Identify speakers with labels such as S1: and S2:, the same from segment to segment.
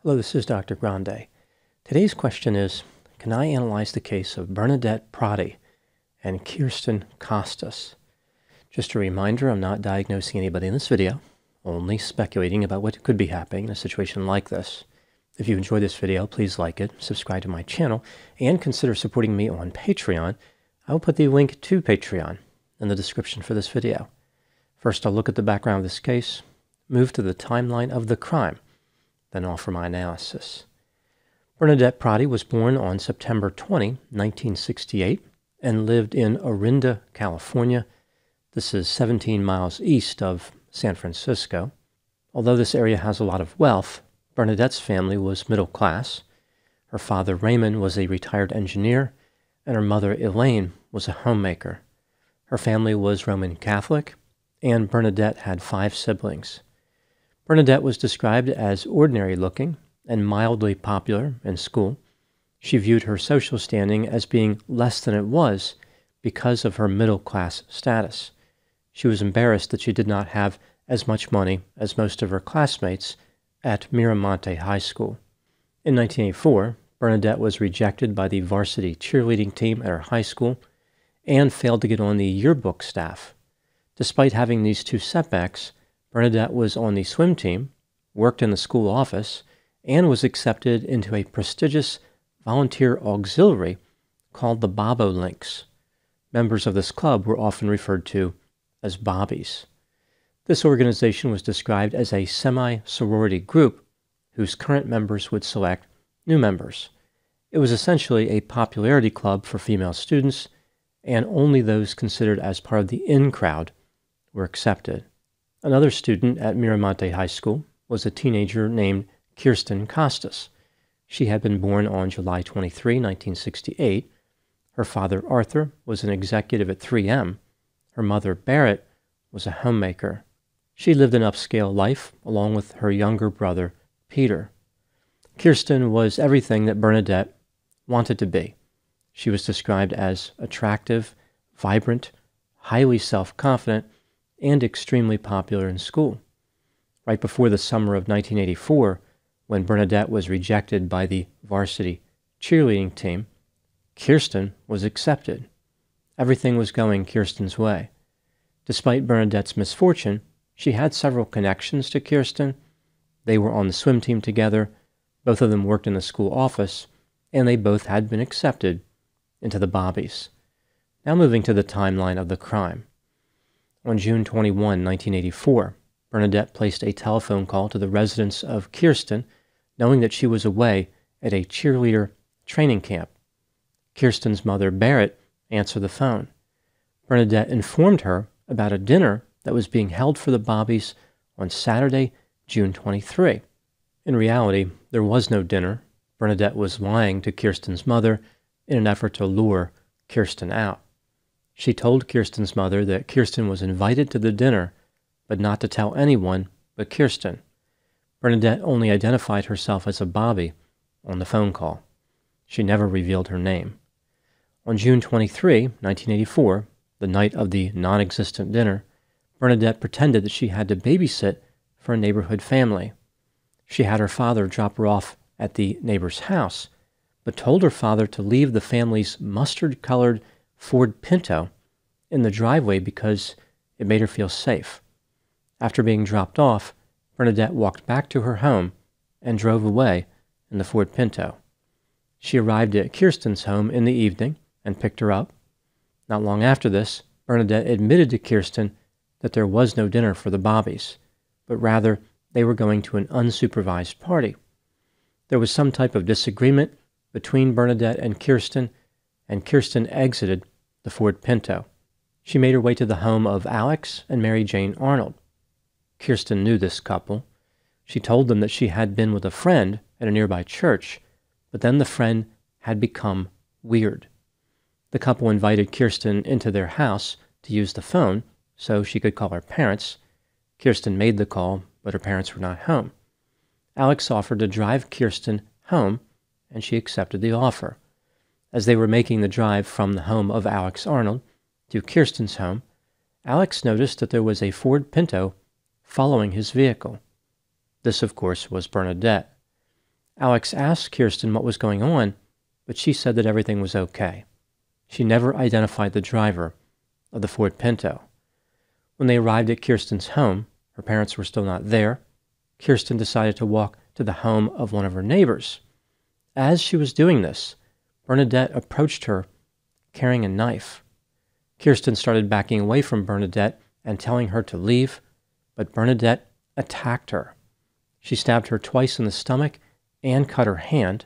S1: Hello, this is Dr. Grande. Today's question is, can I analyze the case of Bernadette Protti and Kirsten Costas? Just a reminder, I'm not diagnosing anybody in this video, only speculating about what could be happening in a situation like this. If you enjoyed this video, please like it, subscribe to my channel, and consider supporting me on Patreon. I will put the link to Patreon in the description for this video. First, I'll look at the background of this case, move to the timeline of the crime, then offer my analysis. Bernadette Protti was born on September 20, 1968, and lived in Orinda, California. This is 17 miles east of San Francisco. Although this area has a lot of wealth, Bernadette's family was middle class. Her father, Raymond, was a retired engineer, and her mother, Elaine, was a homemaker. Her family was Roman Catholic, and Bernadette had 5 siblings. Bernadette was described as ordinary-looking and mildly popular in school. She viewed her social standing as being less than it was because of her middle-class status. She was embarrassed that she did not have as much money as most of her classmates at Miramonte High School. In 1984, Bernadette was rejected by the varsity cheerleading team at her high school and failed to get on the yearbook staff. Despite having these 2 setbacks, Bernadette was on the swim team, worked in the school office, and was accepted into a prestigious volunteer auxiliary called the Bobolinks. Members of this club were often referred to as Bobbies. This organization was described as a semi-sorority group whose current members would select new members. It was essentially a popularity club for female students, and only those considered as part of the in crowd were accepted. Another student at Miramonte High School was a teenager named Kirsten Costas. She had been born on July 23, 1968. Her father, Arthur, was an executive at 3M. Her mother, Barrett, was a homemaker. She lived an upscale life along with her younger brother, Peter. Kirsten was everything that Bernadette wanted to be. She was described as attractive, vibrant, highly self-confident, and extremely popular in school. Right before the summer of 1984, when Bernadette was rejected by the varsity cheerleading team, Kirsten was accepted. Everything was going Kirsten's way. Despite Bernadette's misfortune, she had several connections to Kirsten. They were on the swim team together, both of them worked in the school office, and they both had been accepted into the Bobbies. Now moving to the timeline of the crime. On June 21, 1984, Bernadette placed a telephone call to the residence of Kirsten, knowing that she was away at a cheerleader training camp. Kirsten's mother, Barrett, answered the phone. Bernadette informed her about a dinner that was being held for the Bobbies on Saturday, June 23. In reality, there was no dinner. Bernadette was lying to Kirsten's mother in an effort to lure Kirsten out. She told Kirsten's mother that Kirsten was invited to the dinner, but not to tell anyone but Kirsten. Bernadette only identified herself as a Bobby on the phone call. She never revealed her name. On June 23, 1984, the night of the non-existent dinner, Bernadette pretended that she had to babysit for a neighborhood family. She had her father drop her off at the neighbor's house, but told her father to leave the family's mustard-colored Ford Pinto in the driveway because it made her feel safe. After being dropped off, Bernadette walked back to her home and drove away in the Ford Pinto. She arrived at Kirsten's home in the evening and picked her up. Not long after this, Bernadette admitted to Kirsten that there was no dinner for the Bobbies, but rather they were going to an unsupervised party. There was some type of disagreement between Bernadette and Kirsten exited the Ford Pinto. She made her way to the home of Alex and Mary Jane Arnold. Kirsten knew this couple. She told them that she had been with a friend at a nearby church, but then the friend had become weird. The couple invited Kirsten into their house to use the phone so she could call her parents. Kirsten made the call, but her parents were not home. Alex offered to drive Kirsten home, and she accepted the offer. As they were making the drive from the home of Alex Arnold to Kirsten's home, Alex noticed that there was a Ford Pinto following his vehicle. This, of course, was Bernadette. Alex asked Kirsten what was going on, but she said that everything was okay. She never identified the driver of the Ford Pinto. When they arrived at Kirsten's home, her parents were still not there. Kirsten decided to walk to the home of one of her neighbors. As she was doing this, Bernadette approached her carrying a knife. Kirsten started backing away from Bernadette and telling her to leave, but Bernadette attacked her. She stabbed her twice in the stomach and cut her hand.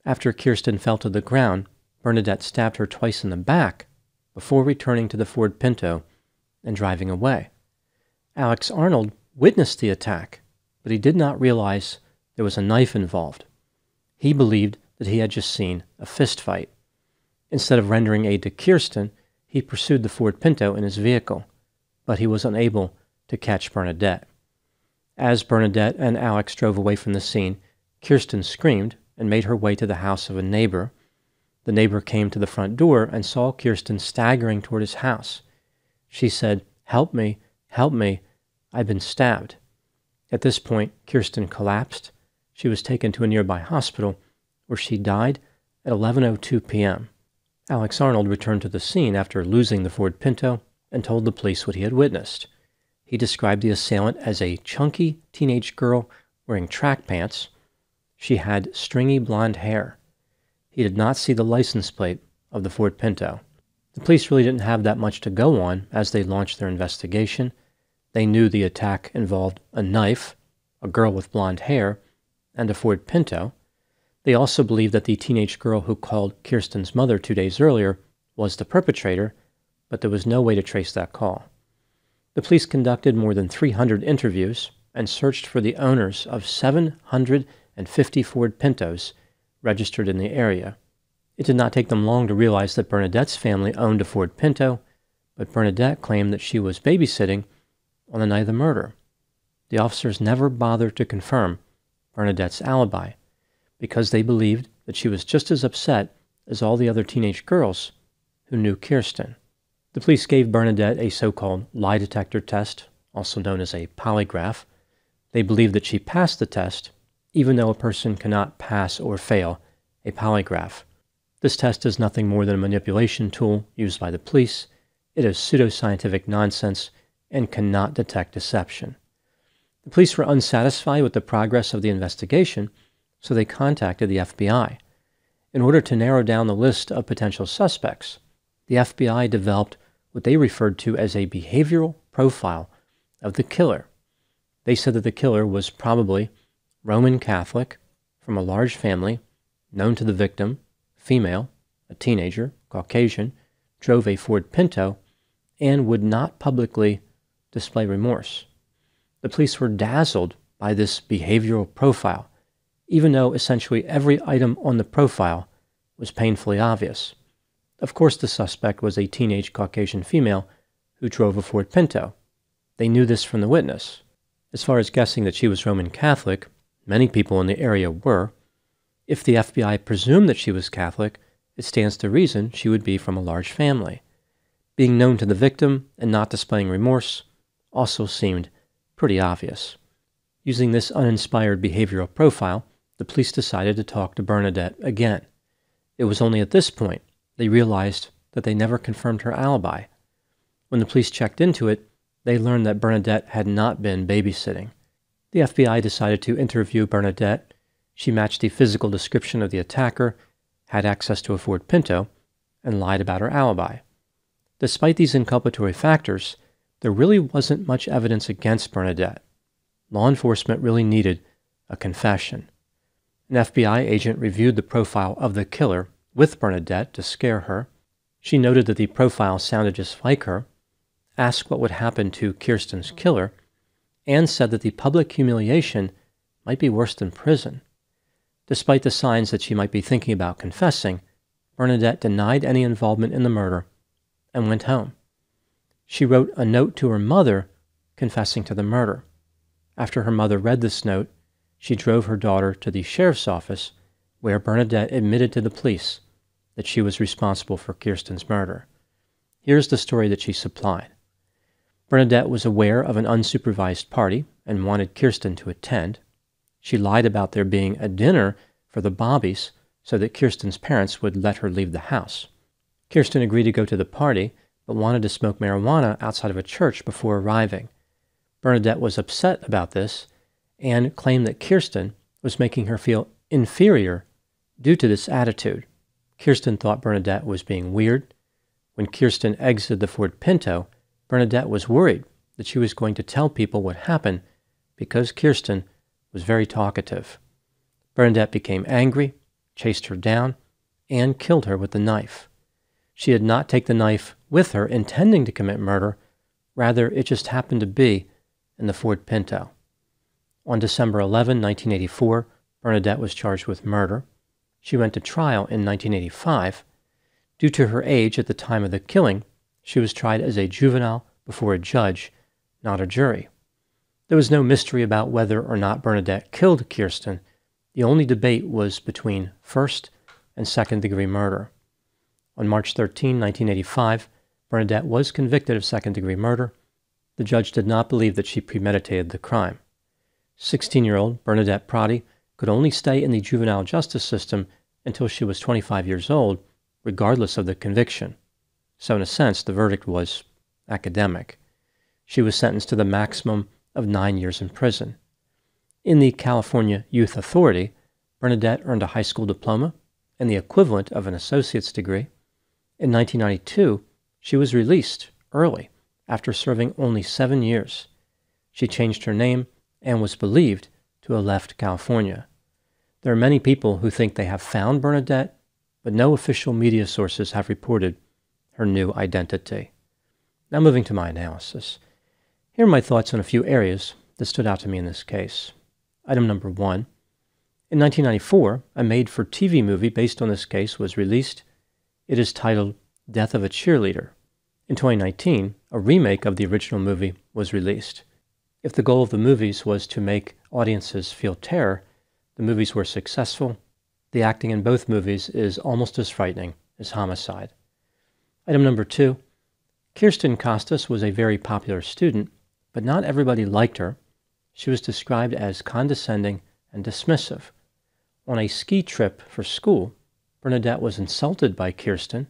S1: After Kirsten fell to the ground, Bernadette stabbed her twice in the back before returning to the Ford Pinto and driving away. Alex Arnold witnessed the attack, but he did not realize there was a knife involved. He believed that he had just seen a fist fight. Instead of rendering aid to Kirsten, he pursued the Ford Pinto in his vehicle, but he was unable to catch Bernadette. As Bernadette and Alex drove away from the scene, Kirsten screamed and made her way to the house of a neighbor. The neighbor came to the front door and saw Kirsten staggering toward his house. She said, "Help me, I've been stabbed." At this point, Kirsten collapsed. She was taken to a nearby hospital, where she died at 11:02 p.m. Alex Arnold returned to the scene after losing the Ford Pinto and told the police what he had witnessed. He described the assailant as a chunky teenage girl wearing track pants. She had stringy blonde hair. He did not see the license plate of the Ford Pinto. The police really didn't have that much to go on as they launched their investigation. They knew the attack involved a knife, a girl with blonde hair, and a Ford Pinto. They also believed that the teenage girl who called Kirsten's mother 2 days earlier was the perpetrator, but there was no way to trace that call. The police conducted more than 300 interviews and searched for the owners of 750 Ford Pintos registered in the area. It did not take them long to realize that Bernadette's family owned a Ford Pinto, but Bernadette claimed that she was babysitting on the night of the murder. The officers never bothered to confirm Bernadette's alibi because they believed that she was just as upset as all the other teenage girls who knew Kirsten. The police gave Bernadette a so-called lie detector test, also known as a polygraph. They believed that she passed the test, even though a person cannot pass or fail a polygraph. This test is nothing more than a manipulation tool used by the police. It is pseudoscientific nonsense and cannot detect deception. The police were unsatisfied with the progress of the investigation, so they contacted the FBI. In order to narrow down the list of potential suspects, the FBI developed what they referred to as a behavioral profile of the killer. They said that the killer was probably Roman Catholic, from a large family, known to the victim, female, a teenager, Caucasian, drove a Ford Pinto, and would not publicly display remorse. The police were dazzled by this behavioral profile, even though essentially every item on the profile was painfully obvious. Of course, the suspect was a teenage Caucasian female who drove a Ford Pinto. They knew this from the witness. As far as guessing that she was Roman Catholic, many people in the area were. If the FBI presumed that she was Catholic, it stands to reason she would be from a large family. Being known to the victim and not displaying remorse also seemed pretty obvious. Using this uninspired behavioral profile, the police decided to talk to Bernadette again. It was only at this point they realized that they never confirmed her alibi. When the police checked into it, they learned that Bernadette had not been babysitting. The FBI decided to interview Bernadette. She matched the physical description of the attacker, had access to a Ford Pinto, and lied about her alibi. Despite these inculpatory factors, there really wasn't much evidence against Bernadette. Law enforcement really needed a confession. An FBI agent reviewed the profile of the killer with Bernadette to scare her. She noted that the profile sounded just like her, asked what would happen to Kirsten's killer, and said that the public humiliation might be worse than prison. Despite the signs that she might be thinking about confessing, Bernadette denied any involvement in the murder and went home. She wrote a note to her mother confessing to the murder. After her mother read this note, she drove her daughter to the sheriff's office, where Bernadette admitted to the police that she was responsible for Kirsten's murder. Here's the story that she supplied. Bernadette was aware of an unsupervised party and wanted Kirsten to attend. She lied about there being a dinner for the Bobbies so that Kirsten's parents would let her leave the house. Kirsten agreed to go to the party, but wanted to smoke marijuana outside of a church before arriving. Bernadette was upset about this and claimed that Kirsten was making her feel inferior due to this attitude. Kirsten thought Bernadette was being weird. When Kirsten exited the Ford Pinto, Bernadette was worried that she was going to tell people what happened because Kirsten was very talkative. Bernadette became angry, chased her down, and killed her with the knife. She did not take the knife with her intending to commit murder. Rather, it just happened to be in the Ford Pinto. On December 11, 1984, Bernadette was charged with murder. She went to trial in 1985. Due to her age at the time of the killing, she was tried as a juvenile before a judge, not a jury. There was no mystery about whether or not Bernadette killed Kirsten. The only debate was between first and second-degree murder. On March 13, 1985, Bernadette was convicted of second-degree murder. The judge did not believe that she premeditated the crime. 16-year-old Bernadette Protti could only stay in the juvenile justice system until she was 25 years old, regardless of the conviction. So in a sense, the verdict was academic. She was sentenced to the maximum of 9 years in prison. In the California Youth Authority, Bernadette earned a high school diploma and the equivalent of an associate's degree. In 1992, she was released early after serving only 7 years. She changed her name and was believed to have left California. There are many people who think they have found Bernadette, but no official media sources have reported her new identity. Now moving to my analysis. Here are my thoughts on a few areas that stood out to me in this case. Item number 1. In 1994, a made-for-TV movie based on this case was released. It is titled Death of a Cheerleader. In 2019, a remake of the original movie was released. If the goal of the movies was to make audiences feel terror, the movies were successful. The acting in both movies is almost as frightening as Homicide. Item number 2. Kirsten Costas was a very popular student, but not everybody liked her. She was described as condescending and dismissive. On a ski trip for school, Bernadette was insulted by Kirsten.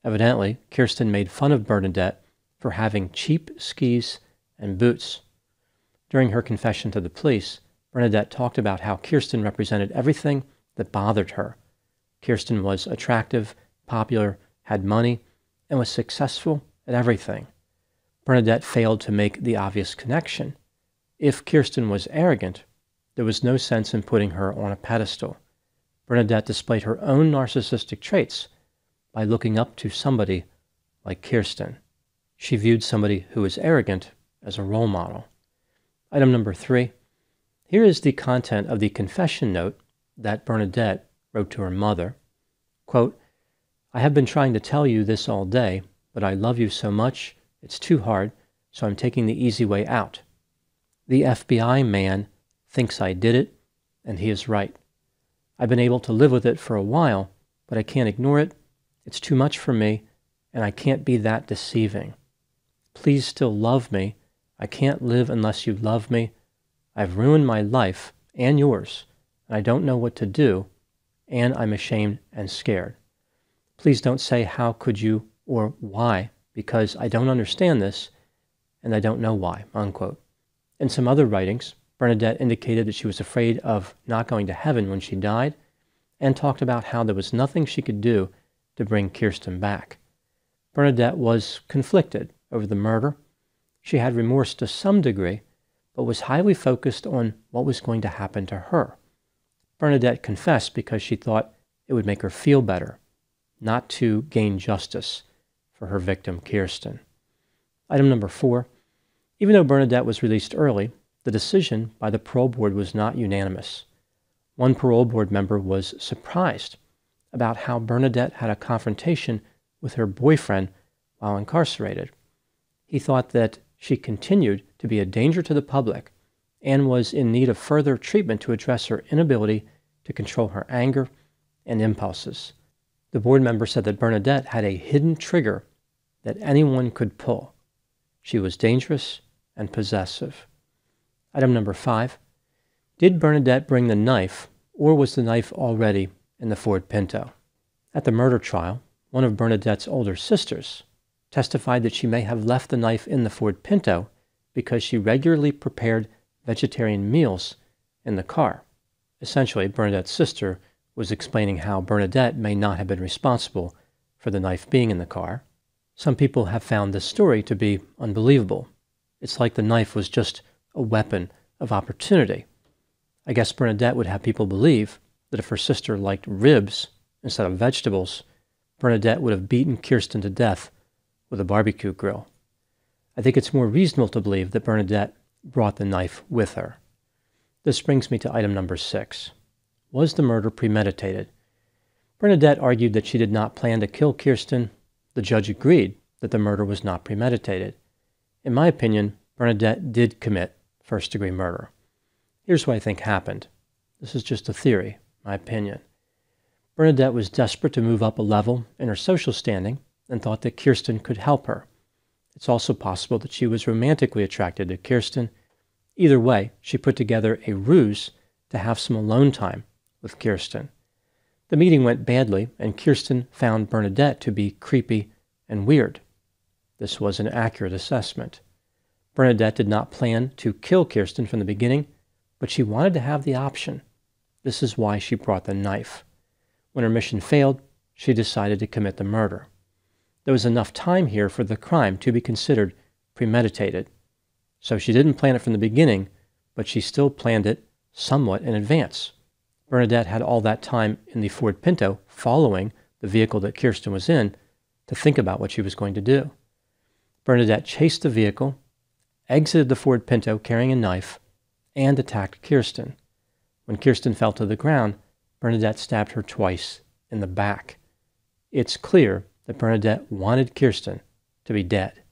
S1: Evidently, Kirsten made fun of Bernadette for having cheap skis and boots. During her confession to the police, Bernadette talked about how Kirsten represented everything that bothered her. Kirsten was attractive, popular, had money, and was successful at everything. Bernadette failed to make the obvious connection. If Kirsten was arrogant, there was no sense in putting her on a pedestal. Bernadette displayed her own narcissistic traits by looking up to somebody like Kirsten. She viewed somebody who was arrogant as a role model. Item number 3. Here is the content of the confession note that Bernadette wrote to her mother. Quote, "I have been trying to tell you this all day, but I love you so much, it's too hard, so I'm taking the easy way out. The FBI man thinks I did it, and he is right. I've been able to live with it for a while, but I can't ignore it. It's too much for me, and I can't be that deceiving. Please still love me. I can't live unless you love me. I've ruined my life and yours, and I don't know what to do, and I'm ashamed and scared. Please don't say how could you or why, because I don't understand this, and I don't know why," unquote. In some other writings, Bernadette indicated that she was afraid of not going to heaven when she died, and talked about how there was nothing she could do to bring Kirsten back. Bernadette was conflicted over the murder. She had remorse to some degree, but was highly focused on what was going to happen to her. Bernadette confessed because she thought it would make her feel better, not to gain justice for her victim, Kirsten. Item number 4. Even though Bernadette was released early, the decision by the parole board was not unanimous. One parole board member was surprised about how Bernadette had a confrontation with her boyfriend while incarcerated. He thought that she continued to be a danger to the public and was in need of further treatment to address her inability to control her anger and impulses. The board member said that Bernadette had a hidden trigger that anyone could pull. She was dangerous and possessive. Item number 5. Did Bernadette bring the knife, or was the knife already in the Ford Pinto? At the murder trial, one of Bernadette's older sisters testified that she may have left the knife in the Ford Pinto because she regularly prepared vegetarian meals in the car. Essentially, Bernadette's sister was explaining how Bernadette may not have been responsible for the knife being in the car. Some people have found this story to be unbelievable. It's like the knife was just a weapon of opportunity. I guess Bernadette would have people believe that if her sister liked ribs instead of vegetables, Bernadette would have beaten Kirsten to death with a barbecue grill. I think it's more reasonable to believe that Bernadette brought the knife with her. This brings me to item number 6. Was the murder premeditated? Bernadette argued that she did not plan to kill Kirsten. The judge agreed that the murder was not premeditated. In my opinion, Bernadette did commit first-degree murder. Here's what I think happened. This is just a theory, my opinion. Bernadette was desperate to move up a level in her social standing and thought that Kirsten could help her. It's also possible that she was romantically attracted to Kirsten. Either way, she put together a ruse to have some alone time with Kirsten. The meeting went badly, and Kirsten found Bernadette to be creepy and weird. This was an accurate assessment. Bernadette did not plan to kill Kirsten from the beginning, but she wanted to have the option. This is why she brought the knife. When her mission failed, she decided to commit the murder. There was enough time here for the crime to be considered premeditated. So she didn't plan it from the beginning, but she still planned it somewhat in advance. Bernadette had all that time in the Ford Pinto, following the vehicle that Kirsten was in, to think about what she was going to do. Bernadette chased the vehicle, exited the Ford Pinto carrying a knife, and attacked Kirsten. When Kirsten fell to the ground, Bernadette stabbed her twice in the back. It's clear that Bernadette wanted Kirsten to be dead.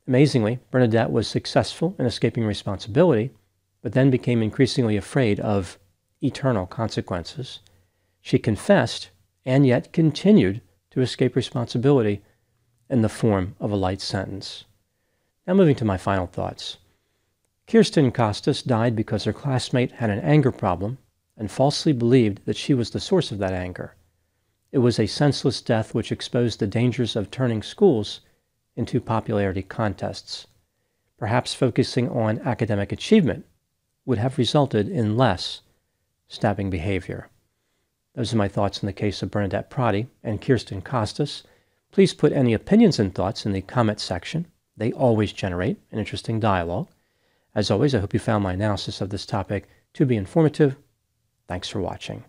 S1: Amazingly, Bernadette was successful in escaping responsibility, but then became increasingly afraid of eternal consequences. She confessed and yet continued to escape responsibility in the form of a light sentence. Now moving to my final thoughts. Kirsten Costas died because her classmate had an anger problem and falsely believed that she was the source of that anger. It was a senseless death which exposed the dangers of turning schools into popularity contests. Perhaps focusing on academic achievement would have resulted in less stabbing behavior. Those are my thoughts in the case of Bernadette Protti and Kirsten Costas. Please put any opinions and thoughts in the comment section. They always generate an interesting dialogue. As always, I hope you found my analysis of this topic to be informative. Thanks for watching.